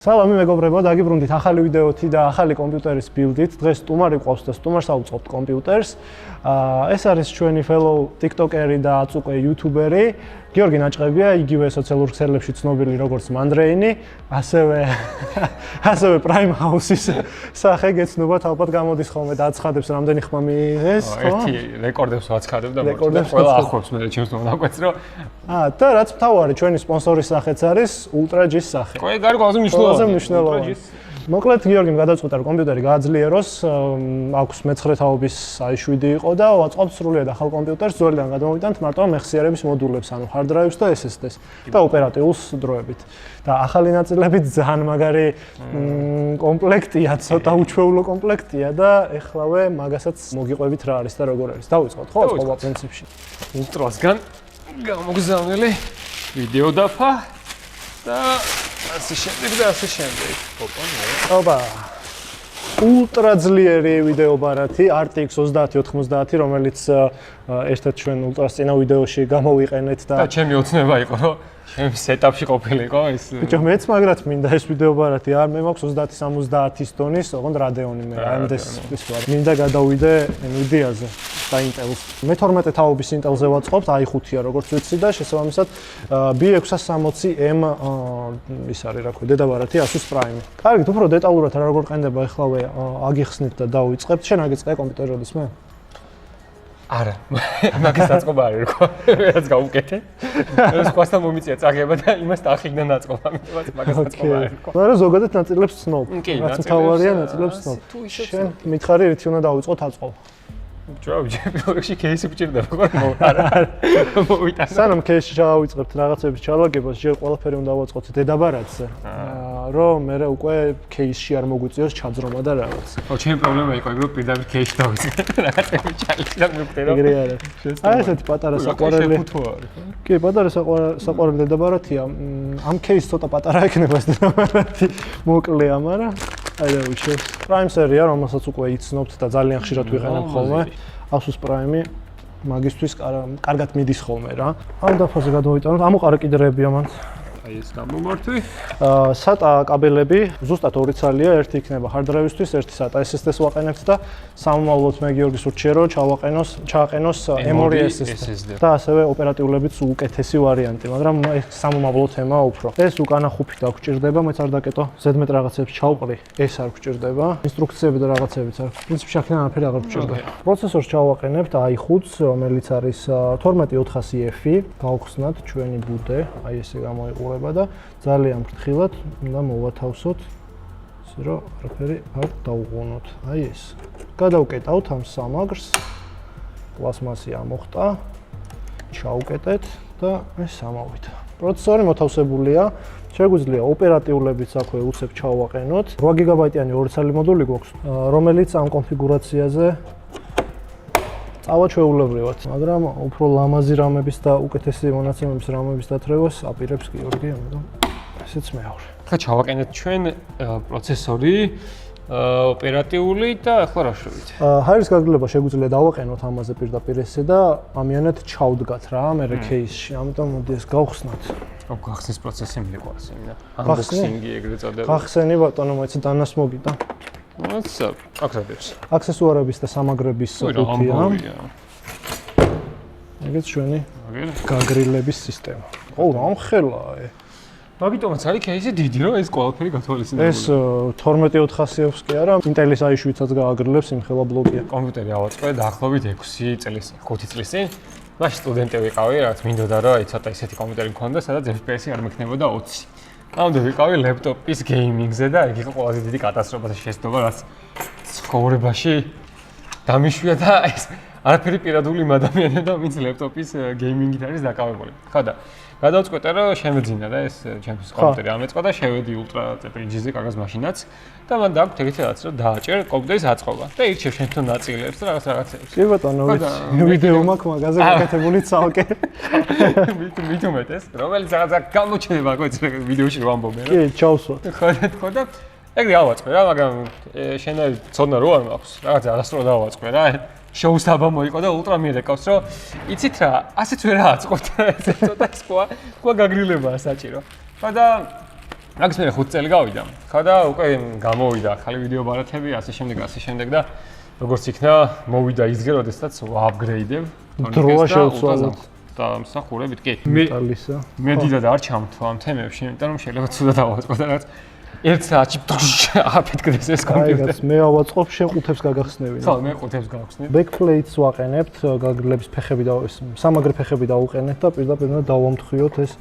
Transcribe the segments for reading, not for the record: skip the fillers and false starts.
სალამი მეგობრებო, დაგიბრუნდით ახალი ვიდეოთი და ახალი კომპიუტერის ბილდით. დღეს სტუმარი გვყავს და სტუმარს ავუწყობთ კომპიუტერს. ეს არის ჩვენი fellow TikTokeri და აწუყე YouTuberi. გიორგი ნაჭყებია, იგივე სოციალურ ქსელებში ცნობილი როგორც მანდრეინი, ასევე Prime House-ის სახე გეცნობათ, ალბათ გამოდის ხოლმე და აცხადებს რამდენი ხმა მიიღეს, ხო? ერთი რეკორდებს ვაცხადებ და ყველა ახლობს მე ჩემს მონაკვეთს, რომ და რაც მთავარი, ჩვენი სპონსორის სახეც არის Ultra G-ის სახე. ყველგან ყველაზე მნიშვნელოვანი. მოკლედ გიორგიმ გადაწყვიტა რომ კომპიუტერი გააძლიეროს, აქვს მე-9 თაობის i7 იყო და ვაწყობთ სრულიად ახალ კომპიუტერს, ძველიდან გადმოვიტანთ მარტო მეხსიერების მოდულებს, ანუ hard drives და SSD-ს და ოპერატიულს დროებით. და ახალი ნაწილებით ძალიან მაგარი კომპლექტია, ცოტა უჩვეულო კომპლექტია და ეხლავე მაგასაც მოგიყვებით რა არის და როგორ არის. დავიწყოთ ხო, ყოველ პრინციპში. Ultrasგან გამოგზავნილი ვიდეო დაფა და ასე შემდეგ და ასე შემდეგ. ოპა. Ultra ძლიერი ვიდეო ბარათი RTX 3090, რომელიც ერთ-ერთ ჩვენ Ultras წინა ვიდეოში გამოვიყენეთ და ჩემი ოცნება იყო, რომ ჩემ სეტაპში ყოფილიყო ეს. ბიჭო, მეც მაგრად მინდა ეს ვიდეო ბარათი. არ მე მაქვს 3070-ის ტონის, ოღონდ Radeon-ი მე AMD-ს ის ვარ. მინდა გადავიდე Nvidia-ზე და Intel-ს. მე-12 თაობის Intel-ზე ვაწყობთ, i5-ია როგორც ვიცი და შესაბამისად B660M ის არის რა ქვია, დედაბარათი Asus Prime. კარგით, უფრო დეტალურად რა როგორ ყენდება ეხლავე აგიხსნით და დავიწყებთ. შენ აგიწყე კომპიუტერი როდის მე? არა, მაგის დაწყობა არ იყო. რაც გავუკეთე. ეს ხواسთან მომიწია წაგება და იმას დაახიგნა დაწყობა, მაგას დაწყობა არ იყო. მაგრამ ზოგადად ნაწილებს ცნობ. რაც მთავარია ნაწილებს ცნობ. შენ მითხარი რითი უნდა დავიწყოთ აწყობა. ბიჭო, ქეისი გჭირდება, ხო? არა. მოვიტანე. სანამ ქეისში ჩავავიწყებთ რაღაცების ჩალაგებას, ჯერ ყველაფერი უნდა დავაწყოთ დედაბარათზე. რომ მე უკვე ქეისში არ მოგვიწიოს ჩაძრომა და რაღაც. ხო, ჩემი პრობლემა იყო, რომ პირდაპირ ქეისში დავიწყე რაღაცები ჩალის და მივხვდი რომ ეგრე არა. აი ესეთი პატარა საყვარელი. კი, პატარა საყვარელი დედაბარათია. ამ ქეისს ცოტა პატარა ექნება ეს დედაბარათი. მოკლეა, მაგრამ აი რა ვიშევ. Prime სერია, რომელსაც უკვე იცნობთ და ძალიან ხშირად ვიყენებ ხოლმე. Asus Prime მაგისთვის კარგად მიდის ხოლმე რა. ამ დაფაზე გადავიტანოთ. ამოყარა კიდრებია მან. აი ეს გამომართვი. SATA კაბელები, ზუსტად 2 ცალია, ერთი იქნება hard drive-ისთვის, ერთი SATA SSD-ს ვაყენებთ და სამომავლოდ მე გიორგის ურჩიე რომ ჩააყენოს M2 SSD და ასევე ოპერატიულებიც უკეთესი ვარიანტი, მაგრამ ეს სამომავლო თემა უფრო. ეს უკანა ხუფი დაგჭირდება, მეც არ დაკეტო, ზედმეტ რაღაცებს ჩავყრი, ეს არ გჭირდება, ინსტრუქციები და რაღაცებიც არ. პრინციპში აქედან არაფერი აღარ გჭირდება. პროცესორს ჩავაყენებთ i5-ს, რომელიც არის 12400F-ი, გავხსნათ ჩვენი ბუდე, აი ესე გამოიყურება და ძალიან ფრთხილად უნდა მოვათავსოთ, ისე რომ არაფერი არ დაუღუნოთ. აი ეს. გადავკეტავთ ამ სამაგრს. პლასმასი ამოხტა. ჩაუკეტეთ და ეს ამოვიდა. პროცესორი მოთავსებულია. შეგვიძლია ოპერატიულებიც აქვე უცებ ჩავაყენოთ. 8 გიგაბაიტიანი 2 ცალი მოდული გვაქვს, რომელიც ამ კონფიგურაციაზე წავაჩვეულებრივად, მაგრამ უფრო ლამაზი რამების და უკეთესი მონაცემების რამების დათრევას აპირებს გიორგი, ამიტომ ესეც მეორე. ახლა ჩავაყენეთ ჩვენ პროცესორი, ოპერატიული და ახლა რა შევით? ჰაერის გაგრძელება შეგვიძლია დავაყენოთ ამაზე პირდაპირ ესე და ამიანად ჩავდგათ რა, მე ქეისში, ამიტომ მოდი ეს გავხსნათ. გახსნის პროცესი მიყვარს იმდა. Unboxing-ი ეგრე წოდება. გახსენი ბატონო, მეც დანას მოგიდა. აცა, აკრედებს. აქსესუარების და სამაგრების სოფტია. ეგეც ჩვენი გაგრილების სისტემა. ო, რამხელაა. მაგიტომაც არის ქეისი დიდი, რომ ეს ყველაფერი გათვალისწინებული. ეს 12400F-ს კი არა, Intel-ის i7-საც გააგრილებს იმხელა ბლოკია. კომპიუტერი ავაწყე დაახლოებით 6 წლის, 5 წლის წინ. მაშინ სტუდენტი ვიყავი, რაც მინდოდა რომ აი ცოტა ისეთი კომპიუტერი მქონდა, სადაც FPS-ი არ მექნებოდა 20. ამდენ ვიყავი ლეპტოპის გეიმინგზე და ეგ იყო ყველაზე დიდი კატასტროფა და შეცდომა, რაც ცხოვრებაში დამიშვია და ეს არაფერი პირადული იმ ადამიანებთან, ვინც ლეპტოპის გეიმინგით არის დაკავებული. ხო და გადავწყვეტე რომ შემეძინა და ეს ჩემს კომპიუტერი ამეწყო და შევედი Ultra CPG-ზე კაგას მაშინაც და მან დააქვთ ეგეთი რაღაც რომ დააჭერ კომპიუტერის აწყობა და ირჩევ შენთან ნაწილებს და რაღაცებს. კი ბატონო, ვიდეო მაქვს მაგაზე გაკეთებული ცალკე. მით უმეტეს, რომელიც რაღაცა გამოჩნდება ხო ეს ვიდეოში რომ ამბობენ რა. კი, ჩავსვათ. ხო და ეგრე ავაწყე რა, მაგრამ შენაირი ცოდნა რო არ მაქვს. რაღაცა არასდროს დავაწყე რა. შოუსაბა მოიყო და ულტრა მიერეკავს, რომ იცით რა, ასეც ვერ აწყობთ. ეს ცოტა სხვა გაგრილებაა საჭირო. და მაგის მერე 5 წელი გავიდა. ხა და უკვე გამოვიდა ახალი ვიდეო ბარათები, ასე შემდეგ და როგორც იქნა, მოვიდა ისგე, როდესაც ვაპგრეიდებ. დროა შევცვალოთ. და მსახურებით კი. მეტალისა. მე დიდად არ ჩამთვა ამ თემებში, იმიტომ რომ შეიძლება ცუდად ავაწყო და რაღაც 1 საათში აფეთქდეს ეს კომპიუტერი. მე ავაწყობ შეყუთებს გაგახსნევინე. ხო, მე ყუთებს გავხსნით. Backplates ვაყენებთ, გაგრილების ფეხები და სამაგრე ფეხები დავუყენეთ და პირდაპირ დავამთხიოთ ეს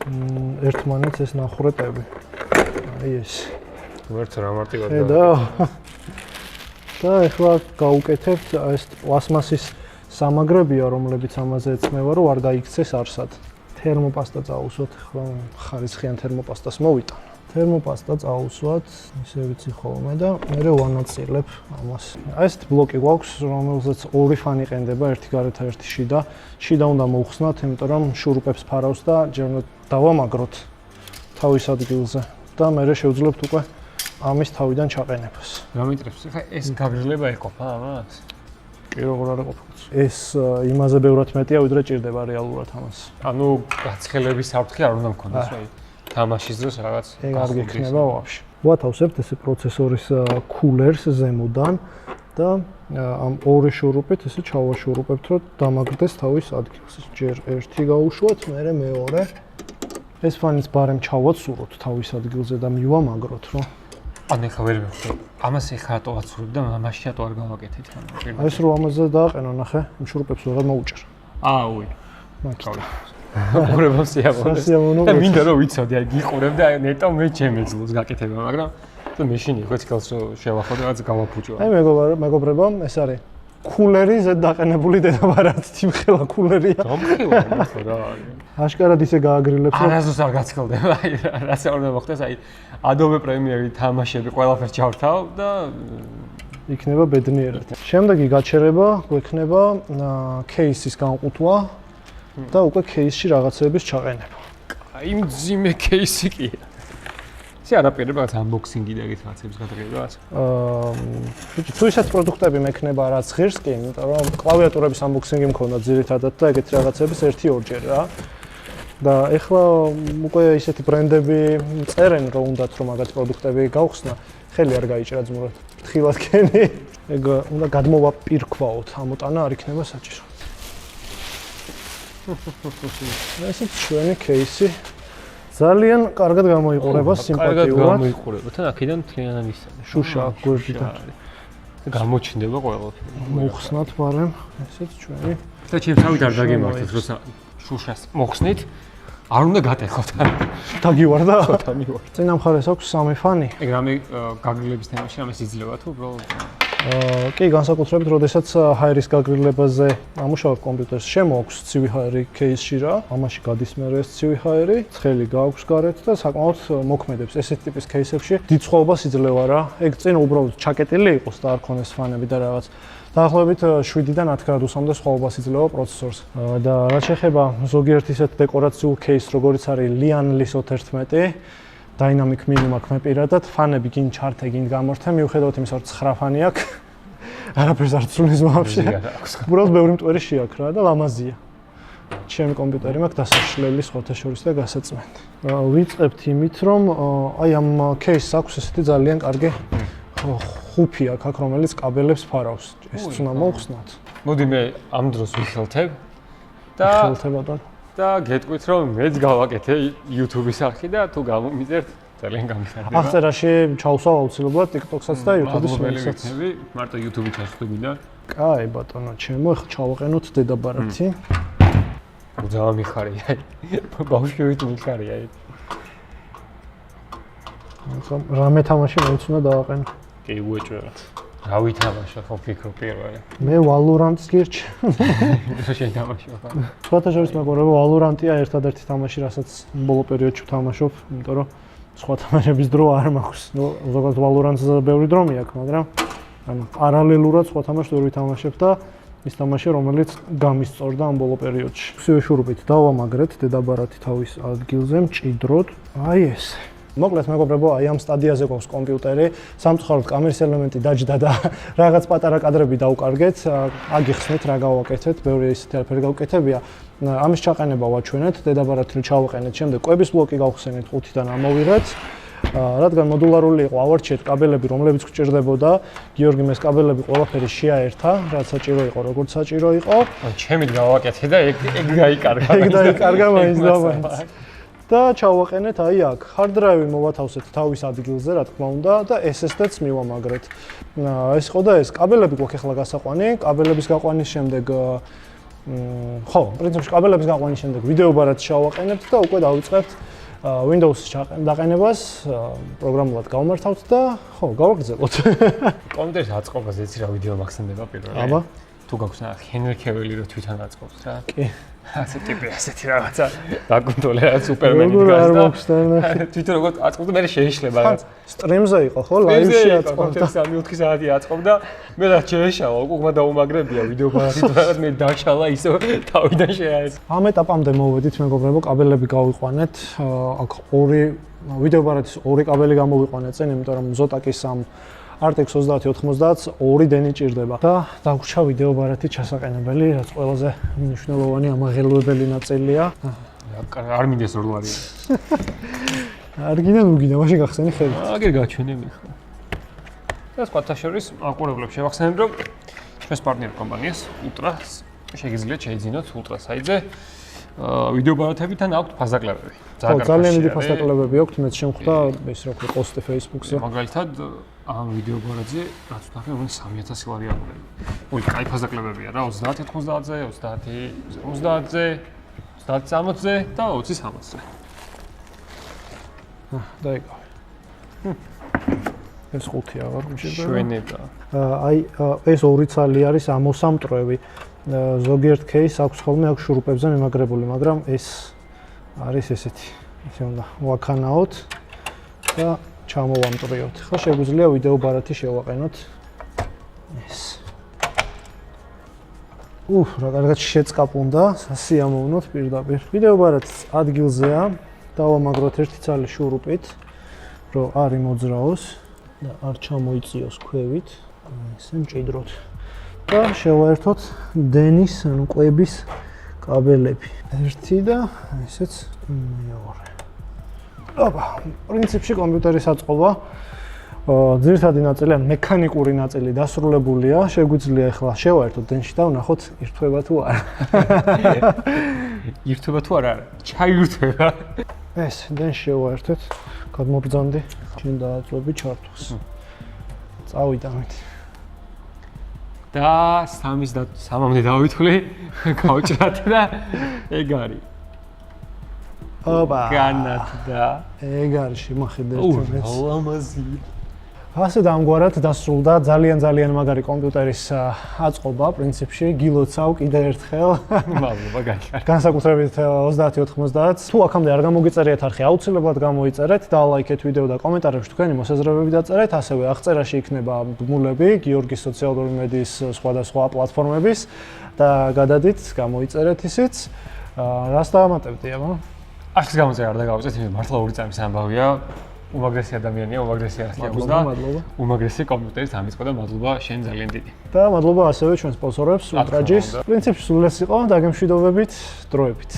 ერთმანეთს ეს ნახურეტები. აი ეს. ვერც რა მარტივად. და ეხლა გავუკეთებთ ეს პლასმასის სამაგრებია, რომლებიც ამაზე ეწმევა, რომ არ გაიქცეს არსად. თერმოპასტა წაუსვათ, ახლა ხარისხიან თერმოპასტას მოვიტან. თერმოპასტა წაუსვათ, ისე ვიცი ხოლმე და მე ვანაწილებ ამას. ეს ბლოკი გვაქვს, რომელზეც ორი ფანი ყენდება, ერთი გარეთ, ერთი შიდა. შიდა უნდა მოვხსნათ, იმიტომ რომ შურუპებს ფარავს და ჯერ უნდა დავამაგროთ თავის ადგილზე და მე შევძლებთ უკვე ამის თავიდან ჩაყენებას. რა მიტრებს? ხა ეს გაგრძელება ეყოფა ამას? კი, როგორ არ ეყოფა. ეს იმაზე ბევრად მეტია, ვიდრე ჭირდება რეალურად ამას. ანუ გაცხელების საფრთხე არ უნდა მქონდეს, აი თამაშის დროს რაღაც ეგ არ გექნება ვაფშე. ვათავსებთ ესე პროცესორის კულერს ზემოდან და ამ ორი შურუპით ესე ჩავაშურუპებთ, რომ დამაგრდეს თავის ადგილს. ჯერ ერთი გაუშვათ, მერე მეორე. ეს ფანის ბარემ ჩავაცუროთ თავის ადგილზე და მივამაგროთ, რომ ანუ ხა ვერ მეხო. ამას ეხა რატო ვაცურებ და მაშინ რატო არ გავაკეთეთ ანუ აი ეს რო ამაზე დააყენო, ნახე, იმ შურუპებს ვეღარ მოუჭერ. უი. მაგით. უყურებამ სიამოვნო. და მინდა რომ ვიცოდი, აი გიყურებ და ნეტო მე ჩემეძლოს გაკეთება, მაგრამ და მეშინი ხო ციკელს რო შევახო და რაღაც გავაფუჭო. აი მეგობრებო, ეს არის კულერი ზედ დაყენებული დედაბარათი, თიმხელა კულერია. გამხელა ხო რა არის. აშკარად ისე გააგრილებს, რომ არასდროს არ გაცხელდება, აი რაც არ უნდა მოხდეს, აი Adobe Premiere-ი თამაშები ყველაფერს ჩავთავ და იქნება ბედნიერად. შემდეგი გაჩერება გვექნება ქეისის განყუთვა და უკვე ქეისში რაღაცების ჩაყენება. აი მძიმე ქეისი კი. ისე არაპირებ რაღაც unboxing-ი და ეგეთ რაღაცების გადაღებას. თუ ისეთ პროდუქტები მექნება რაც ღირს კი, იმიტომ რომ კლავიატურების unboxing-ი მქონდა ძირითადად და ეგეთ რაღაცების 1-2 ჯერ რა. და ეხლა უკვე ისეთი ბრენდები წერენ, რომ უნდათ რომ მაგათ პროდუქტები გავხსნა, ხელი არ გაიჭრა ძმურად. ფრთხილად ქენი. ეგ უნდა გადმოვაპირქვაოთ, ამოტანა არ იქნება საჭირო. ესეც ჩვენი кейსი. ძალიან კარგად გამოიყურება, სიმპათიურად. კარგად გამოიყურება. თან აქედან მთლიანად ისაა. შუშა გვერდიდან. გამოჩნდება ყველაფერი. მოხსნათ ბარემ, ესეც ჩვენი. და ჩემ თავით არ დაგემართეთ, როცა შუშას მოხსნით, არ უნდა გატეხოთ. დაგივარდა? ხო, დამივარდა. წინა მხარეს აქვს 3 ფანი. ეგ რამე გაგრილების თემაში რამეს იძლევა თუ უბრალოდ კი, განსაკუთრებით, როდესაც ჰაერის გაგრილებაზე ამუშავებ კომპიუტერს, შემოაქვს ცივი ჰაერი кейსში რა. ამაში გადის მერე ეს ცივი ჰაერი, ცხელი გააქვს გარეთ და საკმაოდ მოქმედებს. ესეთ ტიპის кейსებში დიდ სხვაობას იძლევა რა. ეგ წინ უბრალოდ ჩაკეტილი იყოს და არ ქონდეს ფანები და რაღაც. დაახლოებით 7-დან 10 გრადუსამდე სხვაობას იძლევა პროცესორს. და რაც შეეხება ზოგიერთ ისეთ დეკორაციულ кейსს, როგორიც არის ლიანლის 11, Dynamic minimum აქვს მე პირადად, ფანები გინ ჩართე, გინ გამორთე, მიუხედავად იმისა, რომ 9 ფანი აქვს. არაფერს არ ცვლის ვაფშე. უბრალოდ ბევრი მტვერი შეაქვს რა და ლამაზია. ჩემი კომპიუტერი მაქვს დასაშლელი სხვათა შორის და გასაწმენდი. ვიწყებთ იმით, რომ აი ამ кейსს აქვს ესეთი ძალიან კარგი ხუფი აქვს, რომელიც კაბელებს ფარავს. ეს უნდა მოვხსნათ. მოდი მე ამ დროს ვიხელთებ და ხელთებოდან და გეტყვით რომ მეც გავაკეთე YouTube-ის არხი და თუ გამომიწერთ ძალიან გამიხარდება. აღწერაში ჩავსვავ აუცილებლად TikTok-საც და YouTube-ის ლინკსაც. მარტო YouTube-ი ჩასვდები და კაი ბატონო, ჩემო, ახლა ჩავაყენოთ დედაბარათი. უძავა მიხარია. ბავშვით მიხარია. ახლა რამე თამაში მეც უნდა დავაყენო. კი, უეჭვება. რა ვითამაშო ხო ფიქრო პირველი. მე Valorant-ს გირჩ. შენ თამაშობ. სხვათა შორის მეგობრებო, Valorant-ია ერთადერთი თამაში, რასაც ბოლო პერიოდში ვთამაშობ, იმიტომ რომ სხვა თამაშების დრო არ მაქვს. ნუ ზოგადად Valorant-ზე ბევრი დრო მიაქვს, მაგრამ ანუ პარალელურად სხვა თამაშს ვერ ვითამაშებ და ის თამაში, რომელიც გამისწორდა ამ ბოლო პერიოდში. ქსივე შურუპით დავამაგრეთ დედაბარათი თავის ადგილზე, მჭიდროდ. აი ეს. მოკლედ მეგობრებო, აი ამ სტადიაზე გვაქვს კომპიუტერი, სამწუხაროდ კამერის ელემენტი დაჯდა და რაღაც პატარა კადრები დავუკარგეთ, აგიხსნით რა გავაკეთეთ, ბევრი ისეთი არაფერი გავკეთებია. ამის ჩაყენება ვაჩვენეთ, დედაბარათილი ჩავაყენეთ, შემდეგ კვების ბლოკი გავხსენით 5-დან ამოვიღეთ. რადგან მოდულარული იყო, ავარჩიეთ კაბელები, რომლებიც გვჭირდებოდა. გიორგიმ ეს კაბელები ყველაფერი შეაერთა, რაც საჭირო იყო, როგორც საჭირო იყო. ჩემით გავაკეთე და ეგ გაიკარგა. ეგ დაიკარგა მაინც და მაინც. და ჩავაყენეთ აი აქ. hard drive-ი მოვათავსეთ თავის ადგილზე, რა თქმა უნდა, და SSD-ც მივამაგრეთ. ეს იყო და ეს კაბელები გვაქვს ახლა გასაყვანი, კაბელების გაყვანის შემდეგ ხო, პრინციპში კაბელების გაყვანის შემდეგ ვიდეო ბარათს ჩავაყენებთ და უკვე დავიწყებთ Windows-ის დაყენებას, პროგრამულად გავმართავთ და ხო, გავაგრძელოთ. კომპიუტერის აწყობაზე იცი რა ვიდეო მაქსიმდება პირველი. აბა, თუ გაქვს ჰენერქეველი რო თვითონ აწყობს რა. კი. ასე ტიპი ასეთი რაღაცა. დაკონტროლე რა სუპერმენი დგას და თვითონ როგორ აწყობს და მე შეიშლება რა. სტრიმზე იყო ხო, ლაივში აწყობდა. 3-4 საათი აწყობდა. მე რა შეეშალა, უკვე დაუმაგრებია ვიდეო ბარათი და რაღაც მე დაშალა ისე თავიდან შეაეს. ამ ეტაპამდე მოვედით მეგობრებო, კაბელები გავიყვანეთ. აქ ორი ვიდეო ბარათის ორი კაბელი გამოვიყვანეთ წინ, იმიტომ რომ ზოტაკის ამ RTX 3090-ს 2 დენი ჭირდება და დაგვრჩა ვიდეო ბარათი ჩასაყენებელი, რაც ყველაზე მნიშვნელოვანი ამაღელვებელი ნაწილია. არ მინდეს რო არის. არ გინდა მოგინდა, მაშინ გახსენი ხედავ. აგერ გაჩვენები ხო. და სხვათა შორის აყურებლებს შევახსენებ, რომ ჩვენს პარტნიორ კომპანიას ულტრას შეგიძლიათ შეიძინოთ ულტრა საიტზე ვიდეო ბარათებიდან აქვთ ფასდაკლებები. ძალიან დიდი ფასდაკლებები აქვთ, მეც შემხვდა ეს რა ქვია პოსტი Facebook-ზე. მაგალითად ამ ვიდეო ბარათზე რაც ვთქვი, რომ 3000 ლარი აყურები. ой, кай ფასდაკლებებია რა, 30-90-ზე, 30-50-ზე, 30-60-ზე და 20-60-ზე. დაიგავე. ეს 5 აღარ მჭირდება. შვენება. აი ეს 2 ცალი არის ამოსამტრევი. ზოგიერთ кейს აქვს ხოლმე აქ შურუპებზე მიმაგრებული, მაგრამ ეს არის ესეთი. ესე უნდა ვაქანაოთ და ჩამოვამტრიოთ. ხო, შეგვიძლია ვიდეო ბარათი შევაყენოთ. ეს. რა კარგად შეწკაპუნდა, სასიამოვნოთ პირდაპირ. ვიდეო ბარათი ადგილზეა. დავამაგროთ ერთი ცალი შურუპით, რომ არ იმოძრაოს და არ ჩამოიწიოს ქვევით. ესე მჭიდროთ. და შევაერთოთ დენის, ანუ კვების კაბელები. ერთი და ესეც მეორე. აბა, პრინციპში კომპიუტერის აწყობა ძირითადი ნაწილი, ან მექანიკური ნაწილი დასრულებულია. შეგვიძლია ახლა შევაერთოთ დენში და ვნახოთ ირთვება თუ არა. ირთვება თუ არა? ჩაირთვება. ეს დენში შევაერთეთ, გადმობრძანდი, შენ დააწვევი ჩართვას. წავიდა მეტი. და 3-მდე დავითვლი, გავჭრათ და ეგ არის. აბა. განათდა. ეგ არის შემახედე ერთმანეთს. ლამაზია. ასე დამგვარად დასრულდა ძალიან მაგარი კომპიუტერის აწყობა, პრინციპში გილოცავ კიდევ ერთხელ. მადლობა გაიხარეთ. განსაკუთრებით 30-90-ს. თუ აქამდე არ გამოგიწერიათ არხი, აუცილებლად გამოიწერეთ და ლაიქეთ ვიდეო და კომენტარებში თქვენი მოსაზრებები დაწერეთ, ასევე აღწერაში იქნება ბმულები გიორგის სოციალური მედიის სხვადასხვა პლატფორმების და გადადით, გამოიწერეთ ისიც. რას დავამატებდი, აბა? არხის გამოწერა არ დაგავიწეთ, მართლა 2 წამის ამბავია. უმაგრესი ადამიანია, უმაგრესი არხი აქვს და უმაგრესი კომპიუტერის ამიწყო და მადლობა შენ ძალიან დიდი. და მადლობა ასევე ჩვენ სპონსორებს, ულტრაჯის. პრინციპში სულ ეს იყო, დაგემშვიდობებით დროებით.